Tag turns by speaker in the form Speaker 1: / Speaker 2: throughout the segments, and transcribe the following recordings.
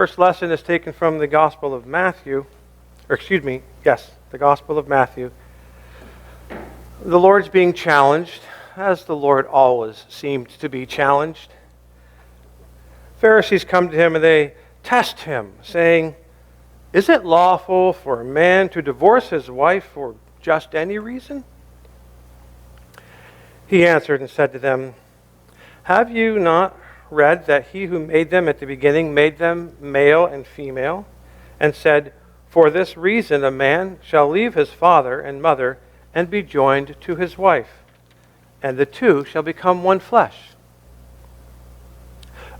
Speaker 1: First lesson is taken from the Gospel of Matthew, the Gospel of Matthew. The Lord's being challenged, as the Lord always seemed to be challenged. Pharisees come to him and they test him, saying, "Is it lawful for a man to divorce his wife for just any reason?" He answered and said to them, "Have you not read that he who made them at the beginning made them male and female, and said, 'For this reason a man shall leave his father and mother and be joined to his wife, and the two shall become one flesh'?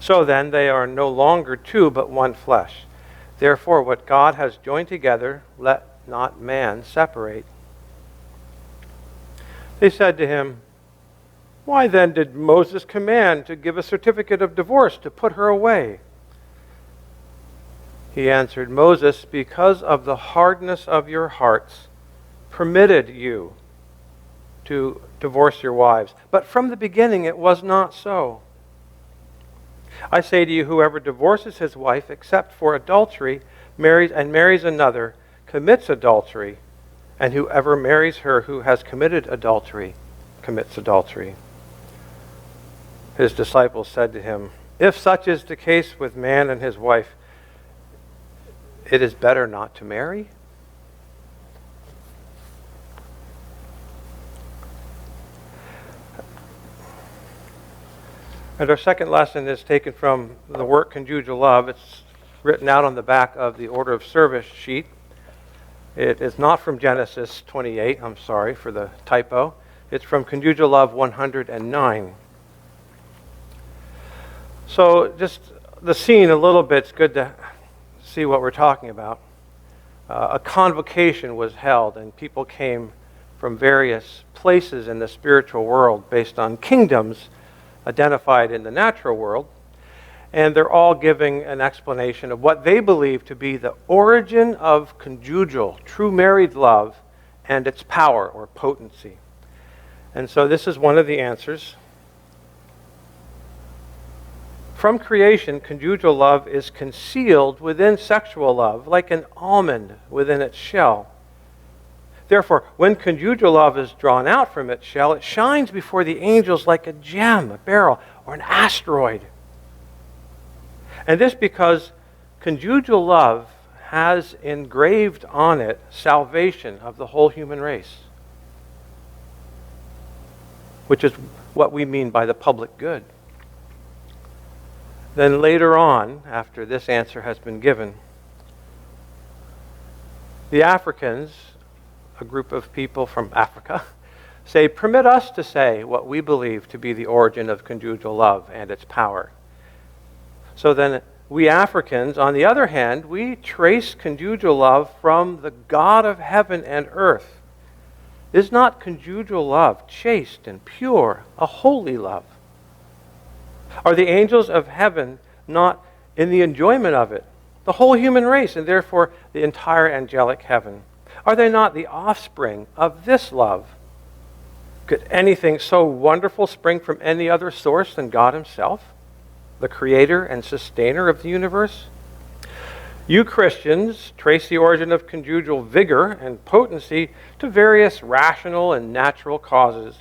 Speaker 1: So then they are no longer two but one flesh. Therefore what God has joined together, let not man separate." They said to him, "Why then did Moses command to give a certificate of divorce to put her away?" He answered, "Moses, because of the hardness of your hearts, permitted you to divorce your wives. But from the beginning it was not so. I say to you, whoever divorces his wife except for adultery marries another commits adultery, and whoever marries her who has committed adultery commits adultery." His disciples said to him, "If such is the case with man and his wife, it is better not to marry?" And our second lesson is taken from the work Conjugial Love. It's written out on the back of the order of service sheet. It is not from Genesis 28. I'm sorry for the typo. It's from Conjugial Love 109. So just the scene a little bit, it's good to see what we're talking about. A convocation was held and people came from various places in the spiritual world based on kingdoms identified in the natural world. And they're all giving an explanation of what they believe to be the origin of conjugal, true married love, and its power or potency. And so this is one of the answers. From creation, conjugal love is concealed within sexual love, like an almond within its shell. Therefore, when conjugal love is drawn out from its shell, it shines before the angels like a gem, a beryl, or an asteroid. And this because conjugal love has engraved on it salvation of the whole human race, which is what we mean by the public good. Then later on, after this answer has been given, the Africans, a group of people from Africa, say, "Permit us to say what we believe to be the origin of conjugal love and its power." So then we Africans, on the other hand, we trace conjugal love from the God of heaven and earth. Is not conjugal love chaste and pure, a holy love? Are the angels of heaven not in the enjoyment of it? The whole human race, and therefore the entire angelic heaven. Are they not the offspring of this love? Could anything so wonderful spring from any other source than God himself, the creator and sustainer of the universe? You Christians trace the origin of conjugal vigor and potency to various rational and natural causes.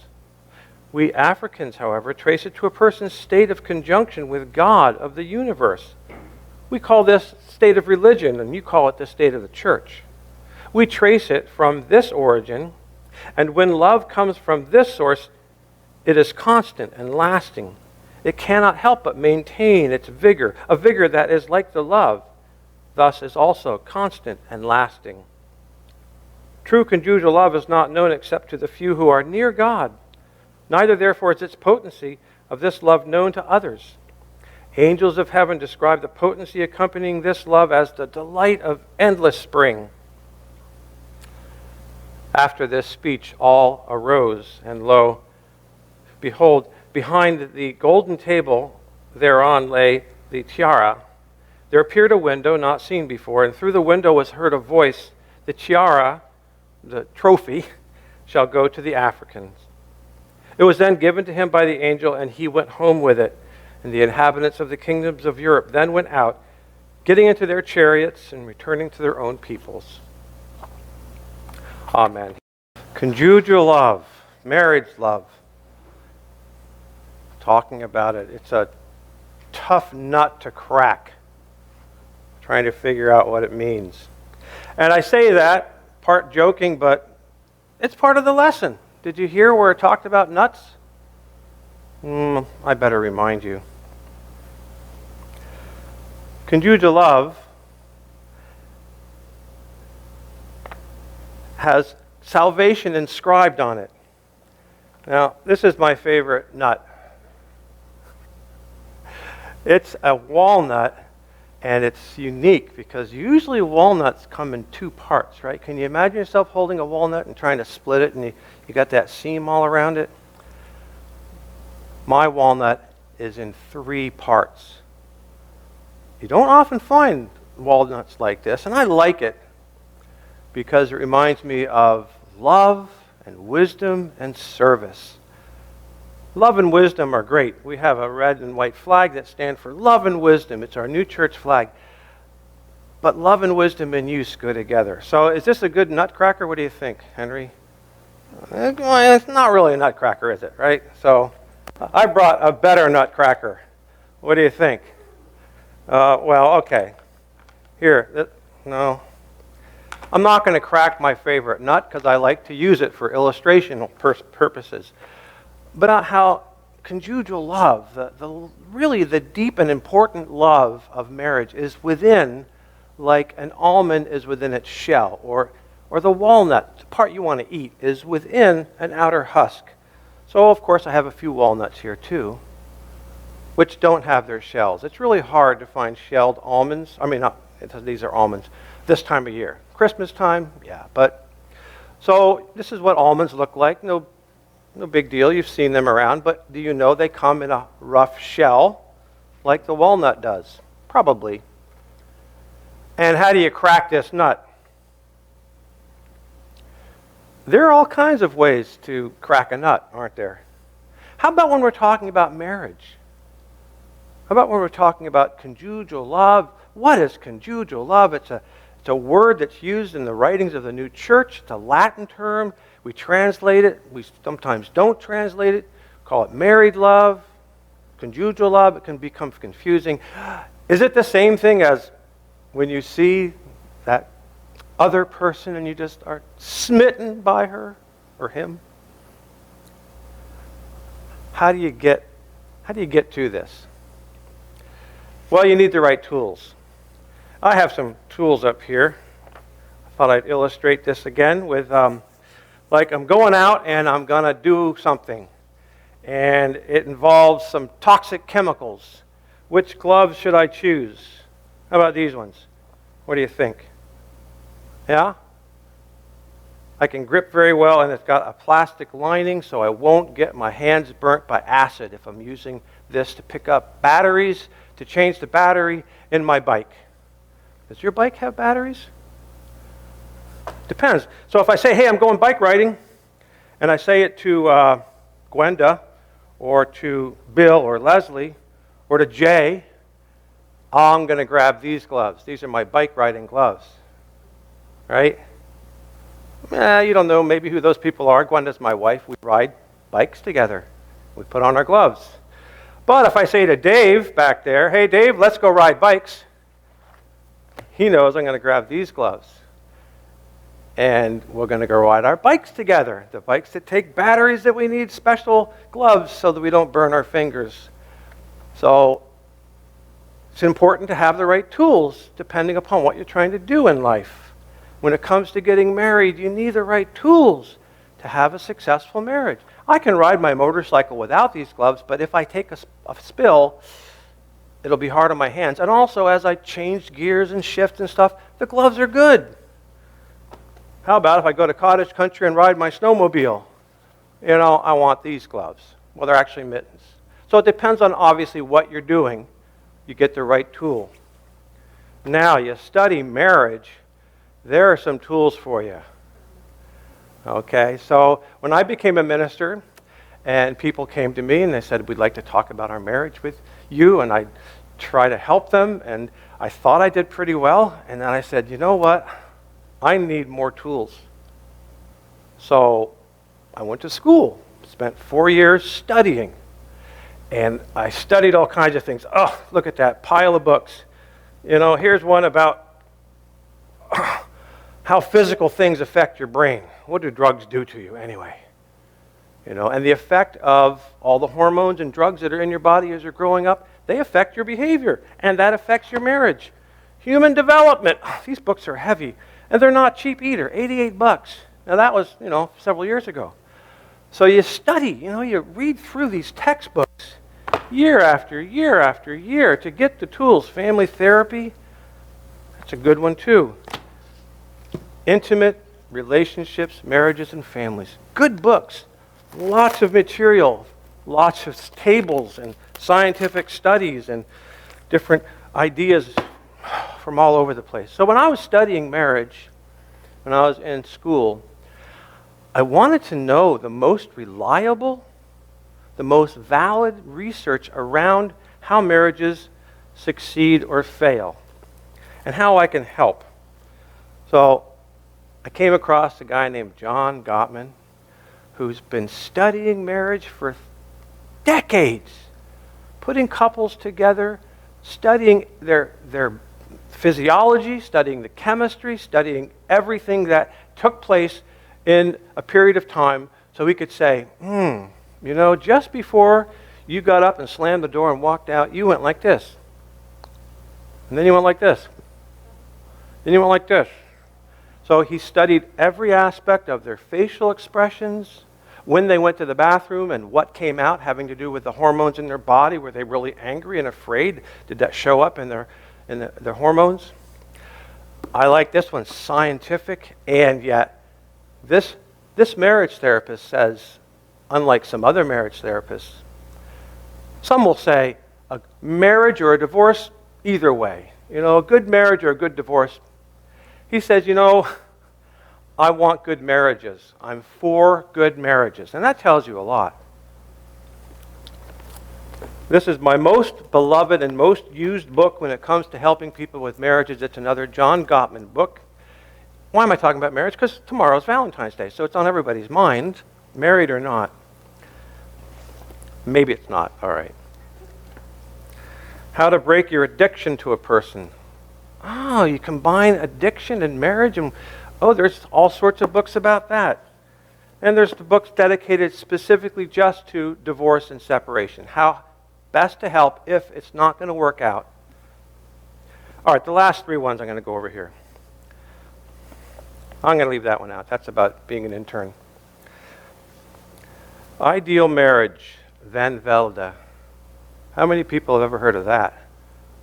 Speaker 1: We Africans, however, trace it to a person's state of conjunction with God of the universe. We call this state of religion, and you call it the state of the church. We trace it from this origin, and when love comes from this source, it is constant and lasting. It cannot help but maintain its vigor, a vigor that is like the love, thus is also constant and lasting. True conjugal love is not known except to the few who are near God. Neither, therefore, is its potency of this love known to others. Angels of heaven describe the potency accompanying this love as the delight of endless spring. After this speech, all arose, and lo, behold, behind the golden table thereon lay the tiara. There appeared a window not seen before, and through the window was heard a voice, "The tiara," the trophy, "shall go to the Africans." It was then given to him by the angel, and he went home with it. And the inhabitants of the kingdoms of Europe then went out getting into their chariots and returning to their own peoples. Amen. Conjugial love, marriage love. Talking about it, it's a tough nut to crack, trying to figure out what it means. And I say that, part joking, but it's part of the lesson. Did you hear where it talked about nuts? I better remind you. Conjugial love has salvation inscribed on it. Now, this is my favorite nut. It's a walnut, and it's unique because usually walnuts come in two parts, right? Can you imagine yourself holding a walnut and trying to split it, and you got that seam all around it? My walnut is in 3 parts. You don't often find walnuts like this, and I like it because it reminds me of love and wisdom and service. Love and wisdom are great. We have a red and white flag that stand for love and wisdom. It's our new church flag. But love and wisdom in use go together. So is this a good nutcracker? What do you think, Henry? It's not really a nutcracker, is it, right? So I brought a better nutcracker. What do you think? Well, okay. Here, no. I'm not going to crack my favorite nut because I like to use it for illustrational purposes. But how conjugial love, really the deep and important love of marriage is within, like an almond is within its shell, or the walnut, the part you want to eat, is within an outer husk. So, of course, I have a few walnuts here too, which don't have their shells. It's really hard to find shelled almonds. I mean, these are almonds this time of year. Christmas time, yeah. But so this is what almonds look like. No big deal. You've seen them around. But do you know they come in a rough shell like the walnut does? Probably. And how do you crack this nut? There are all kinds of ways to crack a nut, aren't there? How about when we're talking about marriage? How about when we're talking about conjugial love? What is conjugial love? It's a word that's used in the writings of the new church. It's a Latin term. We translate it. We sometimes don't translate it. Call it married love, conjugial love. It can become confusing. Is it the same thing as when you see that other person and you just are smitten by her or him? How do you get to this? Well, you need the right tools. I have some tools up here. I thought I'd illustrate this again with, like I'm going out and I'm going to do something. And it involves some toxic chemicals. Which gloves should I choose? How about these ones? What do you think? Yeah? I can grip very well, and it's got a plastic lining so I won't get my hands burnt by acid if I'm using this to pick up batteries, to change the battery in my bike. Does your bike have batteries? Depends. So if I say, hey, I'm going bike riding, and I say it to Gwenda, or to Bill, or Leslie, or to Jay, I'm going to grab these gloves. These are my bike riding gloves. Right? You don't know maybe who those people are. Gwenda's my wife. We ride bikes together. We put on our gloves. But if I say to Dave back there, hey, Dave, let's go ride bikes, he knows I'm going to grab these gloves. And we're going to go ride our bikes together. The bikes that take batteries that we need special gloves so that we don't burn our fingers. So it's important to have the right tools depending upon what you're trying to do in life. When it comes to getting married, you need the right tools to have a successful marriage. I can ride my motorcycle without these gloves, but if I take a spill, it'll be hard on my hands. And also, as I change gears and shift and stuff, the gloves are good. How about if I go to cottage country and ride my snowmobile? I want these gloves. Well, they're actually mittens. So it depends on, obviously, what you're doing. You get the right tool. Now, you study marriage. There are some tools for you. Okay, so when I became a minister and people came to me and they said, we'd like to talk about our marriage with you, and I try to help them, and I thought I did pretty well, and then I said, you know what? I need more tools. So I went to school, spent 4 years studying, and I studied all kinds of things. Oh, look at that pile of books. You know, here's one about how physical things affect your brain. What do drugs do to you anyway? You know, and the effect of all the hormones and drugs that are in your body as you're growing up, they affect your behavior, and that affects your marriage. Human development. These books are heavy, and they're not cheap either. $88. Now that was, several years ago. So you study, you read through these textbooks year after year after year to get the tools. Family therapy, that's a good one too. Intimate relationships, marriages, and families. Good books. Lots of material, lots of tables and scientific studies and different ideas from all over the place. So when I was studying marriage, when I was in school, I wanted to know the most reliable, the most valid research around how marriages succeed or fail and how I can help. So I came across a guy named John Gottman who's been studying marriage for decades, putting couples together, studying their physiology, studying the chemistry, studying everything that took place in a period of time, so we could say, just before you got up and slammed the door and walked out, you went like this. And then you went like this. Then you went like this. So he studied every aspect of their facial expressions, when they went to the bathroom and what came out having to do with the hormones in their body. Were they really angry and afraid? Did that show up in their hormones? I like this one, scientific, and yet this marriage therapist says, unlike some other marriage therapists, some will say a marriage or a divorce, either way. A good marriage or a good divorce. He says, I want good marriages. I'm for good marriages. And that tells you a lot. This is my most beloved and most used book when it comes to helping people with marriages. It's another John Gottman book. Why am I talking about marriage? Because tomorrow's Valentine's Day, so it's on everybody's mind, married or not. Maybe it's not. All right. How to break your addiction to a person. Oh, you combine addiction and marriage, and there's all sorts of books about that. And there's the books dedicated specifically just to divorce and separation. How best to help if it's not going to work out. All right, the last three ones I'm going to go over here. I'm going to leave that one out. That's about being an intern. Ideal Marriage, Van Velde. How many people have ever heard of that?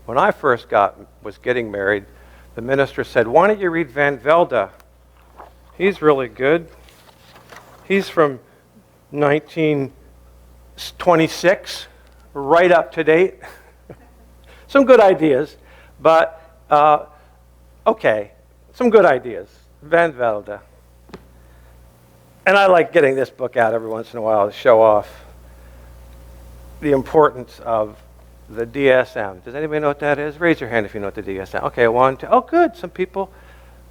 Speaker 1: When I first was getting married, the minister said, why don't you read Van Velde? He's really good. He's from 1926, right up to date. Some good ideas, but okay, some good ideas. Van Velde. And I like getting this book out every once in a while to show off the importance of the DSM. Does anybody know what that is? Raise your hand if you know what the DSM. Okay, 1, 2. Oh, good. Some people.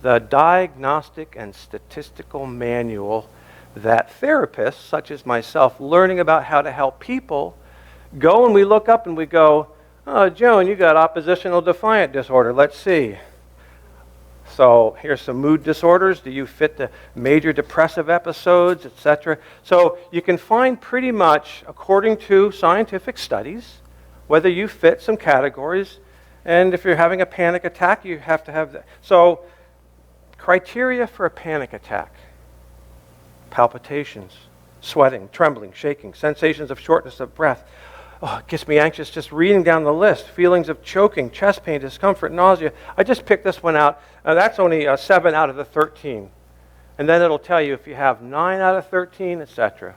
Speaker 1: The Diagnostic and Statistical Manual that therapists, such as myself, learning about how to help people, go and we look up and we go, oh, Joan, you got oppositional defiant disorder. Let's see. So here's some mood disorders. Do you fit the major depressive episodes, etc.? So you can find pretty much, according to scientific studies, whether you fit some categories. And if you're having a panic attack, you have to have that. So criteria for a panic attack: palpitations, sweating, trembling, shaking, sensations of shortness of breath. Oh, it gets me anxious just reading down the list. Feelings of choking, chest pain, discomfort, nausea. I just picked this one out. That's only 7 out of the 13. And then it'll tell you if you have 9 out of 13, etc.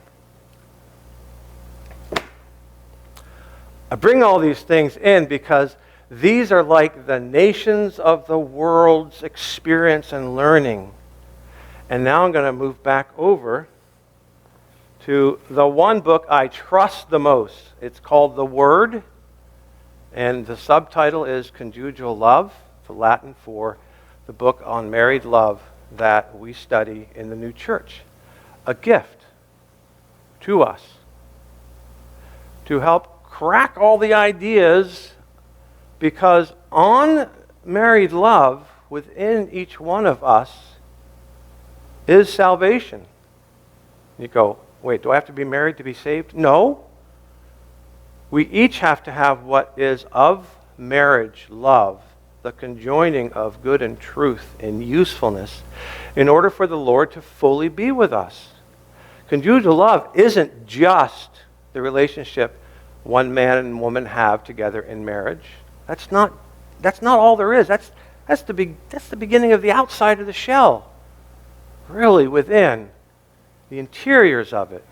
Speaker 1: I bring all these things in because these are like the nations of the world's experience and learning. And now I'm going to move back over to the one book I trust the most. It's called The Word. And the subtitle is Conjugial Love, the Latin for the book on married love that we study in the new church. A gift to us to help crack all the ideas, because on married love within each one of us is salvation. You go, wait, do I have to be married to be saved? No. We each have to have what is of marriage, love, the conjoining of good and truth and usefulness, in order for the Lord to fully be with us. Conjugal love isn't just the relationship one man and woman have together in marriage. That's not all there is. That's the beginning of the outside of the shell. Really within the interiors of it,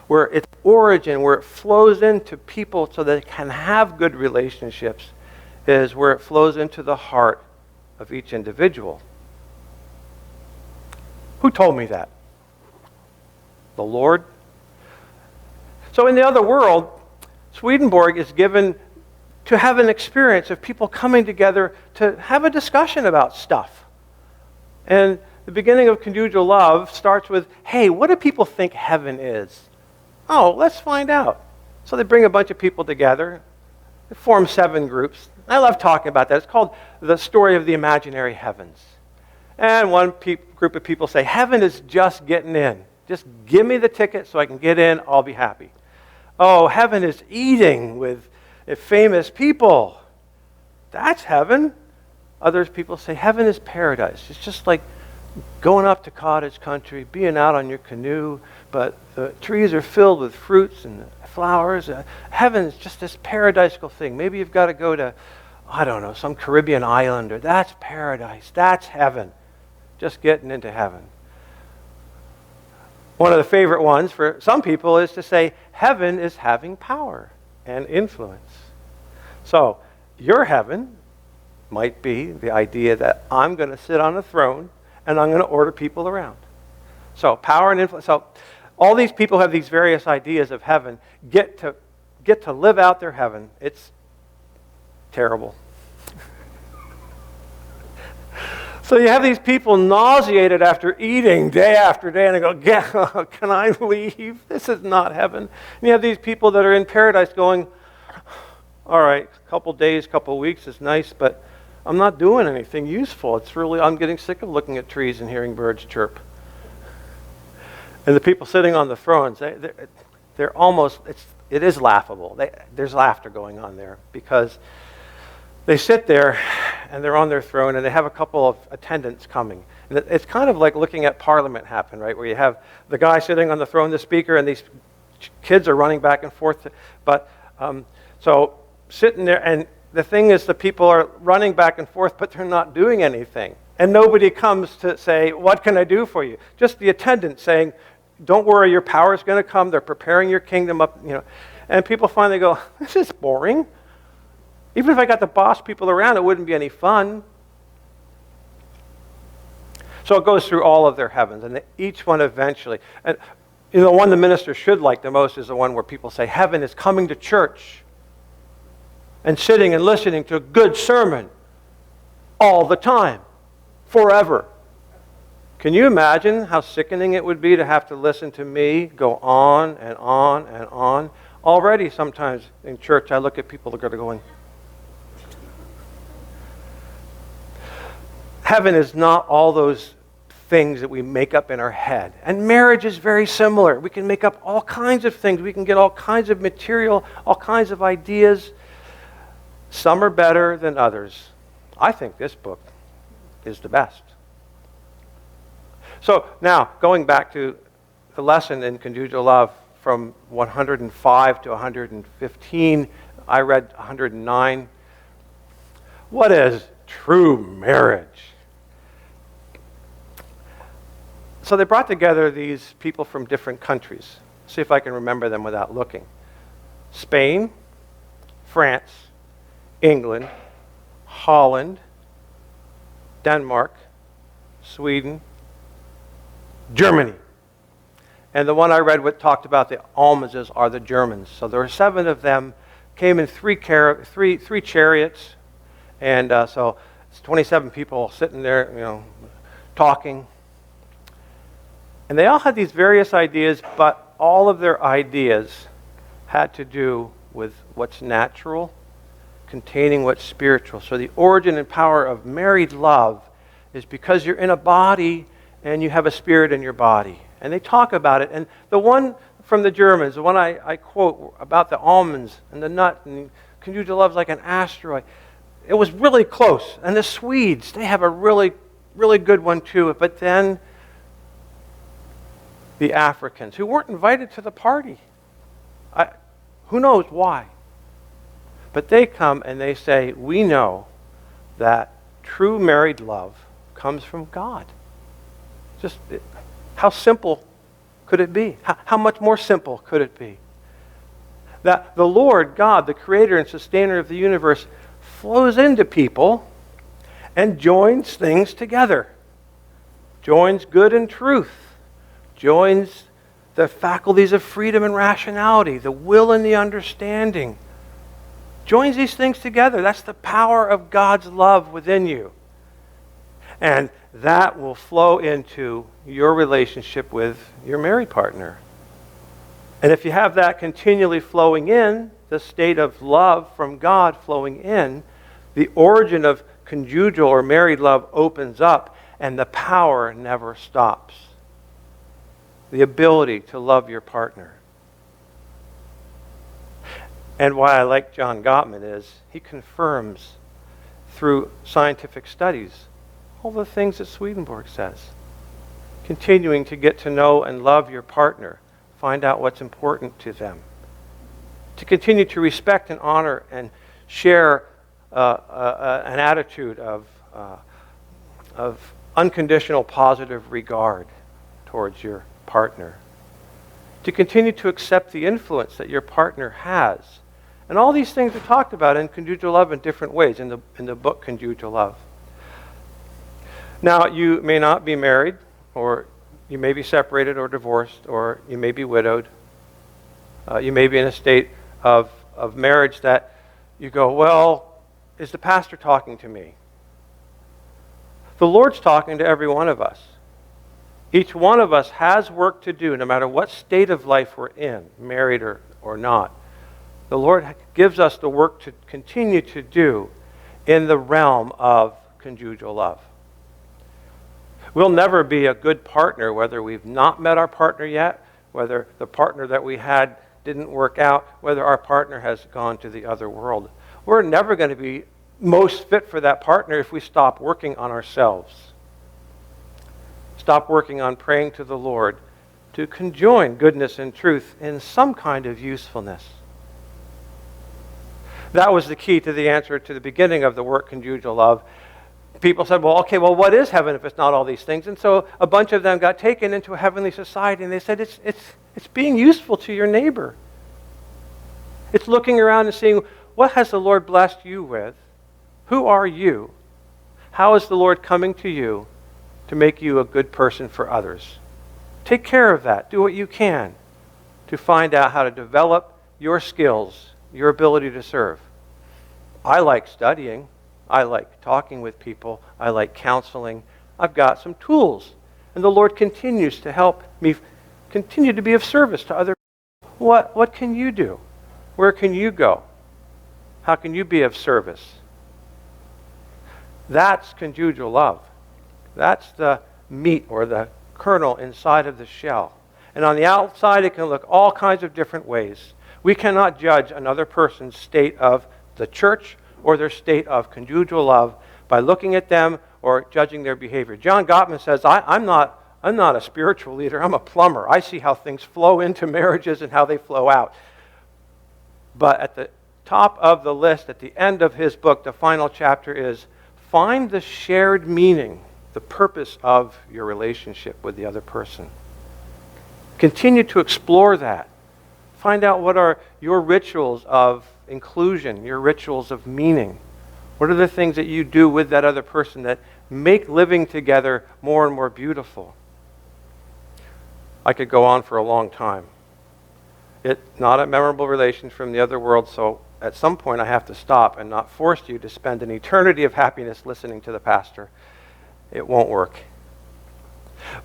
Speaker 1: where its origin, where it flows into people so they can have good relationships, is where it flows into the heart of each individual. Who told me that? The Lord. So in the other world, Swedenborg is given to have an experience of people coming together to have a discussion about stuff. And the beginning of conjugal love starts with, hey, what do people think heaven is? Oh, let's find out. So they bring a bunch of people together. They form 7 groups. I love talking about that. It's called The Story of the Imaginary Heavens. And one group of people say, heaven is just getting in. Just give me the ticket so I can get in. I'll be happy. Oh, heaven is eating with famous people. That's heaven. Other people say heaven is paradise. It's just like going up to cottage country, being out on your canoe, but the trees are filled with fruits and flowers. Heaven is just this paradisical thing. Maybe you've got to go to, I don't know, some Caribbean island, or that's paradise. That's heaven. Just getting into heaven. One of the favorite ones for some people is to say heaven is having power and influence. So your heaven might be the idea that I'm going to sit on a throne and I'm going to order people around. So power and influence. So all these people have these various ideas of heaven, get to live out their heaven. It's terrible. So you have these people nauseated after eating day after day, and they go, can I leave? This is not heaven. And you have these people that are in paradise going, all right, a couple days, couple weeks is nice, but I'm not doing anything useful. I'm getting sick of looking at trees and hearing birds chirp. And the people sitting on the thrones, they're almost, it is laughable. There's laughter going on there, because they sit there and they're on their throne and they have a couple of attendants coming. And it's kind of like looking at Parliament happen, right? Where you have the guy sitting on the throne, the speaker, and these kids are running back and forth. So sitting there, and the thing is the people are running back and forth, but they're not doing anything. And nobody comes to say, what can I do for you? Just the attendant saying, don't worry, your power is going to come. They're preparing your kingdom up, And people finally go, this is boring. Even if I got to boss people around, it wouldn't be any fun. So it goes through all of their heavens, and each one eventually. And the one the minister should like the most is the one where people say, heaven is coming to church and sitting and listening to a good sermon all the time, forever. Can you imagine how sickening it would be to have to listen to me go on and on and on? Already sometimes in church I look at people that are going, heaven is not all those things that we make up in our head. And marriage is very similar. We can make up all kinds of things. We can get all kinds of material, all kinds of ideas. Some are better than others. I think this book is the best. So now, going back to the lesson in Conjugal Love from 105 to 115, I read 109. What is true marriage? So they brought together these people from different countries. See if I can remember them without looking. Spain, France, England, Holland, Denmark, Sweden, Germany. And the one I read talked about the almazes are the Germans. So there were 7 of them came in three chariots, and so it's 27 people sitting there, talking. And they all had these various ideas, but all of their ideas had to do with what's natural, containing what's spiritual. So the origin and power of married love is because you're in a body and you have a spirit in your body. And they talk about it. And the one from the Germans, the one I quote about the almonds and the nut and conjugal love's like an asteroid, it was really close. And the Swedes, they have a really, really good one too. But then the Africans, who weren't invited to the party, who knows why? But they come and they say, we know that true married love comes from God. How simple could it be? How much more simple could it be? That the Lord God, the creator and sustainer of the universe, flows into people and joins things together. Joins good and truth. Joins the faculties of freedom and rationality, the will and the understanding. Joins these things together. That's the power of God's love within you. And that will flow into your relationship with your married partner. And if you have that continually flowing in, the state of love from God flowing in, the origin of conjugal or married love opens up, and the power never stops. The ability to love your partner. And why I like John Gottman is he confirms through scientific studies all the things that Swedenborg says. Continuing to get to know and love your partner. Find out what's important to them. To continue to respect and honor and share an attitude of unconditional positive regard towards your partner. To continue to accept the influence that your partner has. And all these things are talked about in conjugal love in different ways in the book Conjugal Love. Now, you may not be married, or you may be separated or divorced, or you may be widowed. You may be in a state of marriage that you go, well, is the pastor talking to me? The Lord's talking to every one of us. Each one of us has work to do, no matter what state of life we're in, married or not. The Lord gives us the work to continue to do in the realm of conjugal love. We'll never be a good partner whether we've not met our partner yet, whether the partner that we had didn't work out, whether our partner has gone to the other world. We're never going to be most fit for that partner if we stop working on ourselves. Stop working on praying to the Lord to conjoin goodness and truth in some kind of usefulness. That was the key to the answer to the beginning of the work Conjugal Love. People said, well, what is heaven if it's not all these things? And so a bunch of them got taken into a heavenly society, and they said, it's being useful to your neighbor. It's looking around and seeing, what has the Lord blessed you with? Who are you? How is the Lord coming to you to make you a good person for others? Take care of that. Do what you can to find out how to develop your skills, your ability to serve. I like studying. I like talking with people. I like counseling. I've got some tools. And the Lord continues to help me continue to be of service to other people. What can you do? Where can you go? How can you be of service? That's conjugal love. That's the meat or the kernel inside of the shell. And on the outside, it can look all kinds of different ways. We cannot judge another person's state of the church or their state of conjugal love by looking at them or judging their behavior. John Gottman says, I'm not a spiritual leader, I'm a plumber. I see how things flow into marriages and how they flow out. But at the top of the list, at the end of his book, the final chapter is, find the shared meaning, the purpose of your relationship with the other person. Continue to explore that. Find out what are your rituals of inclusion, your rituals of meaning. What are the things that you do with that other person that make living together more and more beautiful? I could go on for a long time. It's not a memorable relation from the other world, so at some point I have to stop and not force you to spend an eternity of happiness listening to the pastor. It won't work.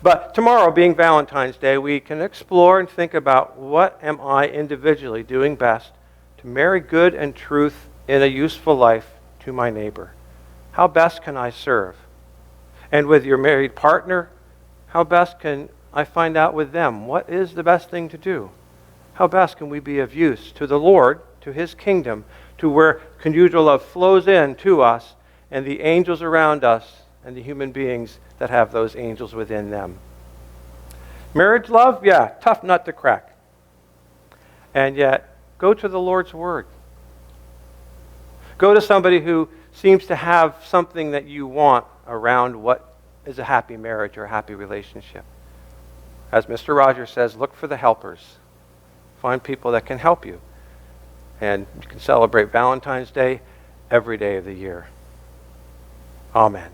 Speaker 1: But tomorrow, being Valentine's Day, we can explore and think about what am I individually doing best to marry good and truth in a useful life to my neighbor. How best can I serve? And with your married partner, how best can I find out with them what is the best thing to do? How best can we be of use to the Lord, to His kingdom, to where conjugal love flows in to us and the angels around us and the human beings that have those angels within them. Marriage love, yeah, tough nut to crack. And yet, go to the Lord's Word. Go to somebody who seems to have something that you want around what is a happy marriage or a happy relationship. As Mr. Rogers says, look for the helpers. Find people that can help you. And you can celebrate Valentine's Day every day of the year. Amen.